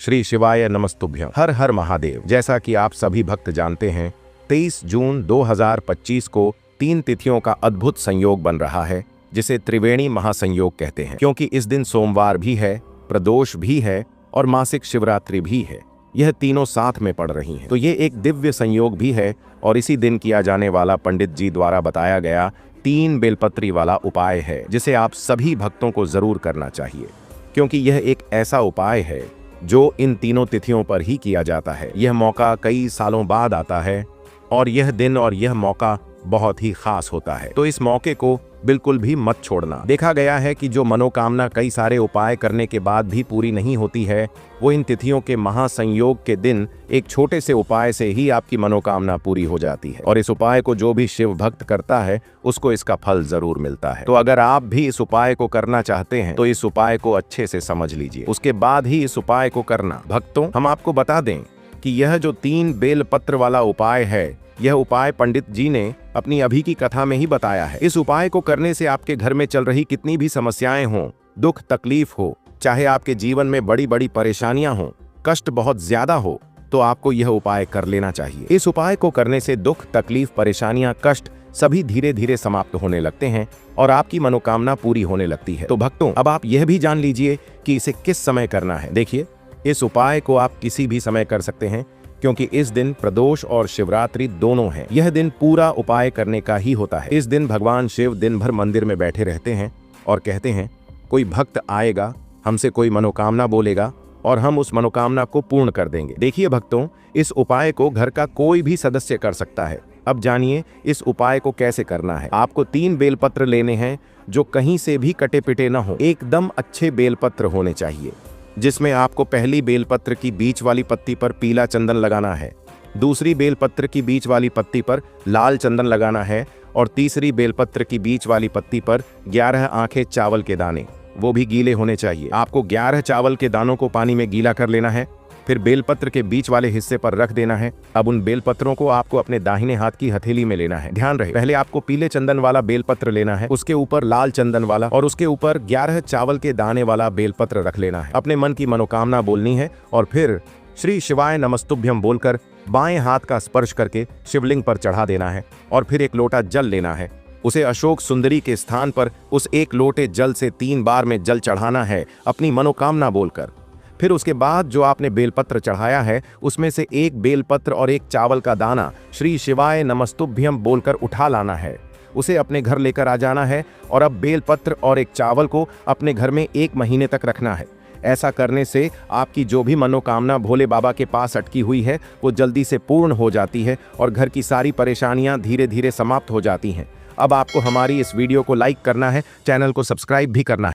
श्री शिवाय नमस्तुभ्यं। हर हर महादेव। जैसा कि आप सभी भक्त जानते हैं, 23 जून 2025 को 3 तिथियों का अद्भुत संयोग बन रहा है, जिसे त्रिवेणी महासंयोग कहते हैं, क्योंकि इस दिन सोमवार भी है, प्रदोष भी है और मासिक शिवरात्रि भी है। यह तीनों साथ में पड़ रही हैं, तो ये एक दिव्य संयोग भी है। और इसी दिन किया जाने वाला पंडित जी द्वारा बताया गया 3 बेलपत्री वाला उपाय है, जिसे आप सभी भक्तों को जरूर करना चाहिए, क्योंकि यह एक ऐसा उपाय है जो इन तीनों तिथियों पर ही किया जाता है। यह मौका कई सालों बाद आता है और यह दिन और यह मौका बहुत ही खास होता है, तो इस मौके को बिल्कुल भी मत छोड़ना। देखा गया है कि जो मनोकामना कई सारे उपाय करने के बाद भी पूरी नहीं होती है, वो इन तिथियों के महासंयोग के दिन एक छोटे से उपाय से ही आपकी मनोकामना पूरी हो जाती है। और इस उपाय को जो भी शिव भक्त करता है, उसको इसका फल जरूर मिलता है। तो अगर आप भी इस उपाय को करना चाहते हैं, तो इस उपाय को अच्छे से समझ लीजिए, उसके बाद ही इस उपाय को करना। भक्तों, हम आपको बता दें कि यह जो 3 बेलपत्र वाला उपाय है, यह उपाय पंडित जी ने अपनी अभी की कथा में ही बताया है। इस उपाय को करने से आपके घर में चल रही कितनी भी समस्याएं हों, दुख तकलीफ हो, चाहे आपके जीवन में बड़ी बड़ी परेशानियां हों, कष्ट बहुत ज्यादा हो, तो आपको यह उपाय कर लेना चाहिए। इस उपाय को करने से दुख तकलीफ परेशानियां कष्ट सभी धीरे धीरे समाप्त होने लगते हैं और आपकी मनोकामना पूरी होने लगती है। तो भक्तों, अब आप यह भी जान लीजिए कि इसे किस समय करना है। देखिए, इस उपाय को आप किसी भी समय कर सकते हैं, क्योंकि इस दिन प्रदोष और शिवरात्रि दोनों हैं। यह दिन पूरा उपाय करने का ही होता है। इस दिन भगवान शिव दिन भर मंदिर में बैठे रहते हैं और कहते हैं, कोई भक्त आएगा, हमसे कोई मनोकामना बोलेगा और हम उस मनोकामना को पूर्ण कर देंगे। देखिए भक्तों, इस उपाय को घर का कोई भी सदस्य कर सकता है। अब जानिए इस उपाय को कैसे करना है। आपको 3 बेलपत्र लेने हैं, जो कहीं से भी कटे पिटे न हो, एकदम अच्छे बेलपत्र होने चाहिए, जिसमें आपको पहली बेलपत्र की बीच वाली पत्ती पर पीला चंदन लगाना है, दूसरी बेलपत्र की बीच वाली पत्ती पर लाल चंदन लगाना है और तीसरी बेलपत्र की बीच वाली पत्ती पर 11 आंखें चावल के दाने, वो भी गीले होने चाहिए। आपको 11 चावल के दानों को पानी में गीला कर लेना है, फिर बेलपत्र के बीच वाले हिस्से पर रख देना है। अब उन बेलपत्रों को आपको अपने दाहिने हाथ की हथेली में लेना है। ध्यान रहे, पहले आपको पीले चंदन वाला बेलपत्र लेना है, उसके ऊपर लाल चंदन वाला और उसके ऊपर 11 चावल के दाने वाला बेलपत्र रख लेना है। अपने मन की मनोकामना बोलनी है और फिर श्री शिवाय नमस्तुभ्यं बोलकर बाएं हाथ का स्पर्श करके शिवलिंग पर चढ़ा देना है और फिर एक लोटा जल लेना है। उसे अशोक सुंदरी के स्थान पर उस एक लोटे जल से 3 बार में जल चढ़ाना है, अपनी मनोकामना बोलकर। फिर उसके बाद जो आपने बेलपत्र चढ़ाया है, उसमें से एक बेलपत्र और एक चावल का दाना श्री शिवाय नमस्तुभ्यं बोलकर उठा लाना है, उसे अपने घर लेकर आ जाना है और अब बेलपत्र और एक चावल को अपने घर में 1 महीने तक रखना है। ऐसा करने से आपकी जो भी मनोकामना भोले बाबा के पास अटकी हुई है, वो जल्दी से पूर्ण हो जाती है और घर की सारी परेशानियां धीरे धीरे समाप्त हो जाती हैं। अब आपको हमारी इस वीडियो को लाइक करना है, चैनल को सब्सक्राइब भी करना है।